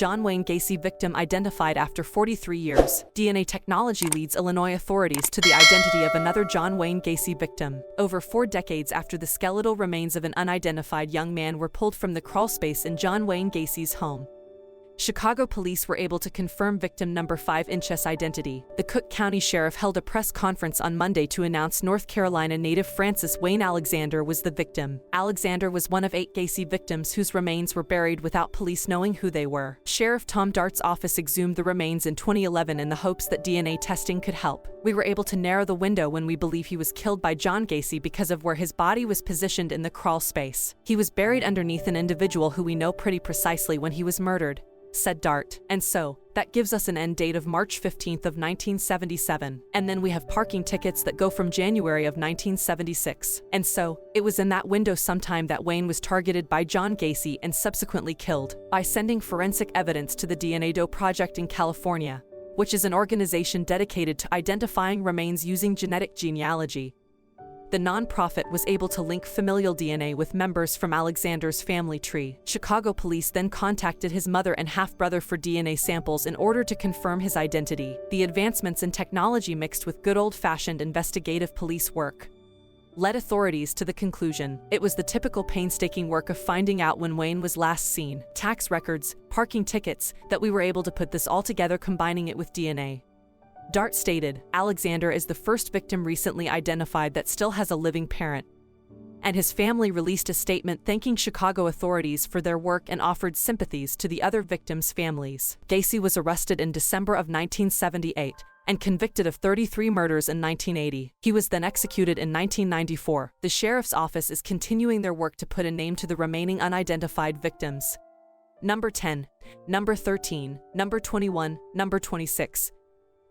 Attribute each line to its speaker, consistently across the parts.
Speaker 1: John Wayne Gacy victim identified after 43 years. DNA technology leads Illinois authorities to the identity of another John Wayne Gacy victim. Over 4 decades after the skeletal remains of an unidentified young man were pulled from the crawlspace in John Wayne Gacy's home, Chicago police were able to confirm victim number 5's identity. The Cook County Sheriff held a press conference on Monday to announce North Carolina native Francis Wayne Alexander was the victim. Alexander was one of 8 Gacy victims whose remains were buried without police knowing who they were. Sheriff Tom Dart's office exhumed the remains in 2011 in the hopes that DNA testing could help. We were able to narrow the window when we believe he was killed by John Gacy because of where his body was positioned in the crawl space. He was buried underneath an individual who we know pretty precisely when he was murdered, said Dart. And so, that gives us an end date of March 15th of 1977. And then we have parking tickets that go from January of 1976. And so, it was in that window sometime that Wayne was targeted by John Gacy and subsequently killed by sending forensic evidence to the DNA Doe Project in California, which is an organization dedicated to identifying remains using genetic genealogy. The nonprofit was able to link familial DNA with members from Alexander's family tree. Chicago police then contacted his mother and half-brother for DNA samples in order to confirm his identity. The advancements in technology mixed with good old-fashioned investigative police work led authorities to the conclusion it was the typical painstaking work of finding out when Wayne was last seen, tax records, parking tickets, that we were able to put this all together, combining it with DNA. Dart stated, Alexander is the first victim recently identified that still has a living parent, and his family released a statement thanking Chicago authorities for their work and offered sympathies to the other victims' families. Gacy was arrested in December of 1978 and convicted of 33 murders in 1980. He was then executed in 1994. The sheriff's office is continuing their work to put a name to the remaining unidentified victims. Number 10, number 13, number 21, number 26,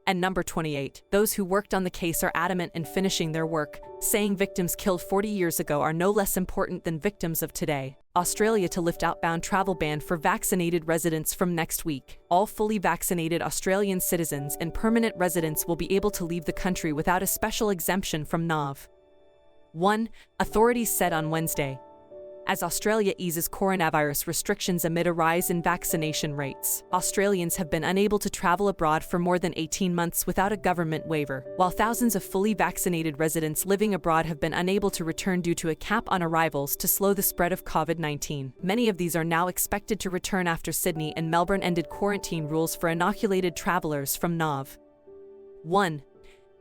Speaker 1: and number 28. Those who worked on the case are adamant in finishing their work, saying victims killed 40 years ago are no less important than victims of today. Australia to lift outbound travel ban for vaccinated residents from next week. All fully vaccinated Australian citizens and permanent residents will be able to leave the country without a special exemption from NOV. 1. Authorities said on Wednesday, as Australia eases coronavirus restrictions amid a rise in vaccination rates. Australians have been unable to travel abroad for more than 18 months without a government waiver, while thousands of fully vaccinated residents living abroad have been unable to return due to a cap on arrivals to slow the spread of COVID-19. Many of these are now expected to return after Sydney and Melbourne ended quarantine rules for inoculated travellers from NOV. 1.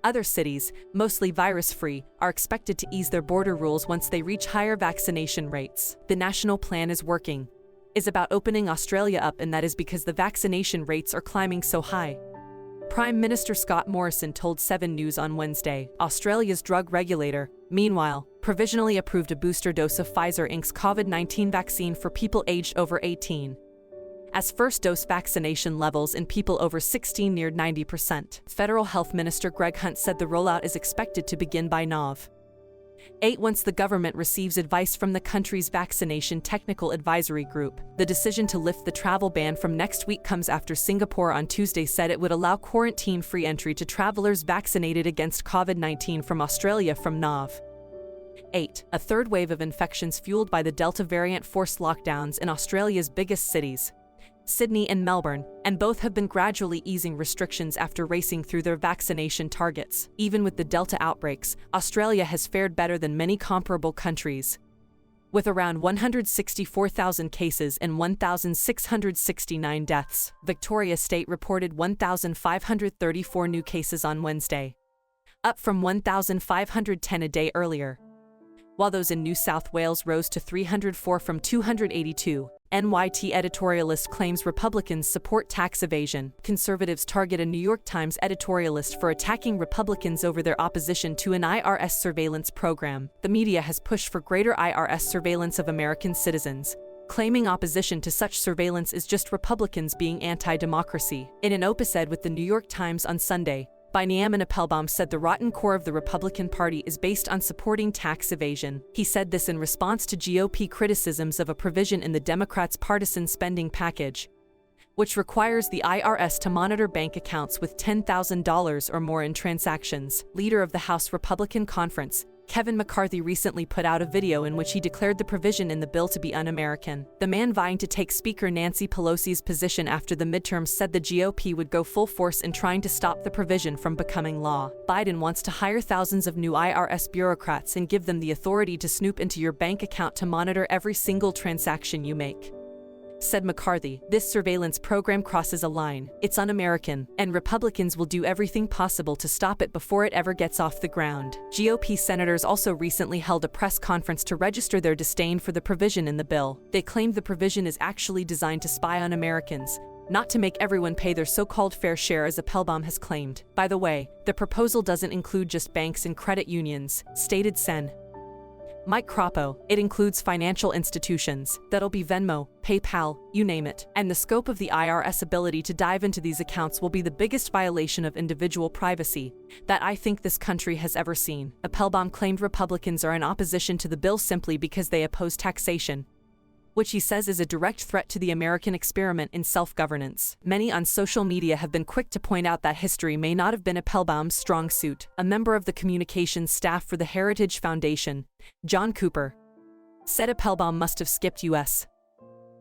Speaker 1: Other cities, mostly virus-free, are expected to ease their border rules once they reach higher vaccination rates. The national plan is working, is about opening Australia up, and that is because the vaccination rates are climbing so high. Prime Minister Scott Morrison told 7 News on Wednesday. Australia's drug regulator, meanwhile, provisionally approved a booster dose of Pfizer Inc.'s COVID-19 vaccine for people aged over 18. As first-dose vaccination levels in people over 16 neared 90%. Federal Health Minister Greg Hunt said the rollout is expected to begin by NOV. 8. Once the government receives advice from the country's Vaccination Technical Advisory Group. The decision to lift the travel ban from next week comes after Singapore on Tuesday said it would allow quarantine-free entry to travelers vaccinated against COVID-19 from Australia from NOV. 8. A third wave of infections fueled by the Delta variant forced lockdowns in Australia's biggest cities, Sydney and Melbourne, and both have been gradually easing restrictions after racing through their vaccination targets. Even with the Delta outbreaks, Australia has fared better than many comparable countries, with around 164,000 cases and 1,669 deaths. Victoria State reported 1,534 new cases on Wednesday, up from 1,510 a day earlier, while those in New South Wales rose to 304 from 282. NYT editorialist claims Republicans support tax evasion. Conservatives target a New York Times editorialist for attacking Republicans over their opposition to an IRS surveillance program. The media has pushed for greater IRS surveillance of American citizens, claiming opposition to such surveillance is just Republicans being anti-democracy. In an op-ed with the New York Times on Sunday, Binyamin Appelbaum said the rotten core of the Republican Party is based on supporting tax evasion. He said this in response to GOP criticisms of a provision in the Democrats' partisan spending package, which requires the IRS to monitor bank accounts with $10,000 or more in transactions. Leader of the House Republican Conference, Kevin McCarthy recently put out a video in which he declared the provision in the bill to be un-American. The man vying to take Speaker Nancy Pelosi's position after the midterms said the GOP would go full force in trying to stop the provision from becoming law. Biden wants to hire thousands of new IRS bureaucrats and give them the authority to snoop into your bank account to monitor every single transaction you make. Said McCarthy, this surveillance program crosses a line. It's un-American, and Republicans will do everything possible to stop it before it ever gets off the ground. GOP senators also recently held a press conference to register their disdain for the provision in the bill. They claimed the provision is actually designed to spy on Americans, not to make everyone pay their so-called fair share, as Appelbaum has claimed. By the way, the proposal doesn't include just banks and credit unions, stated Sen. Mike Crapo, it includes financial institutions. That'll be Venmo, PayPal, you name it. And the scope of the IRS ability to dive into these accounts will be the biggest violation of individual privacy that I think this country has ever seen. Appelbaum claimed Republicans are in opposition to the bill simply because they oppose taxation, which he says is a direct threat to the American experiment in self-governance. Many on social media have been quick to point out that history may not have been Appelbaum's strong suit. A member of the communications staff for the Heritage Foundation, John Cooper, said Appelbaum must have skipped U.S.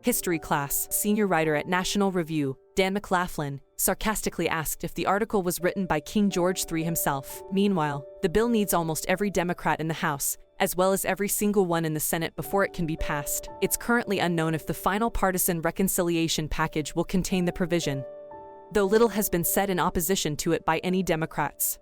Speaker 1: history class. Senior writer at National Review, Dan McLaughlin, sarcastically asked if the article was written by King George III himself. Meanwhile, the bill needs almost every Democrat in the House, as well as every single one in the Senate before it can be passed. It's currently unknown if the final partisan reconciliation package will contain the provision, though little has been said in opposition to it by any Democrats.